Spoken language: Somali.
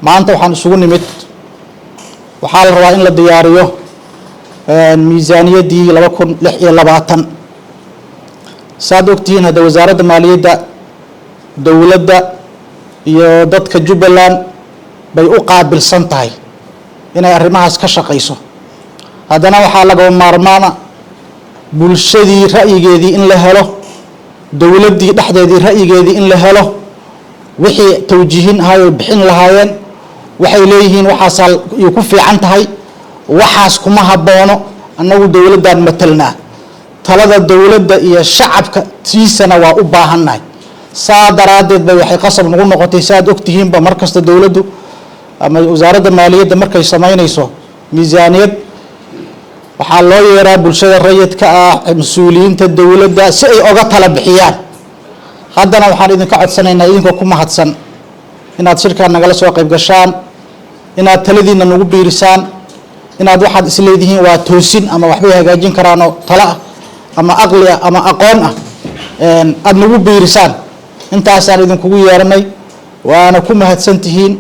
maanta waxaan isugu nimid waxaa la rabaa in la diyaariyo miisaaniyaddii 2026 saad ogtihiin hadda wasaaradda maaliyadda dowladda iyo dadka Jubbaland bay u qaabilsan tahay inay arrimahaas ka shaqeyso haddana waxaa laga maarmaana bulshadii ra'yigeedii in la helo dowladdii dhexdeedii ra'yigeedii in la helo wixii tawjiihin ahay bixin lahaayeen waxay leeyihiin waxaas ay ku fiican tahay waxaas kuma haboono annagu dowladdan matalnaa talada dowladda iyo shacabka tiisana waa u baahannahay saa daraadeed bay waxay qasab nagu noqotay saad ogtihiinba markasta dowladdu ama wasaaradda maaliyadda markay samaynayso miisaaniyad waxaa loo yeeraa bulshada rayidka ah mas'uuliyiinta dowladda si ay uga tala bixiyaan haddana waxaan idinka codsanaynaa idinkoo ku mahadsan inaad shirkaan nagala soo qayb gashaan inaad taladiina nagu biirisaan inaad waxaad isleedihiin waa toosin ama waxbay hagaajin karaan oo tala ah ama aqli ah ama aqoon ah aad nagu biirisaan intaasaan idinkugu yeeranay waana ku mahadsantihiin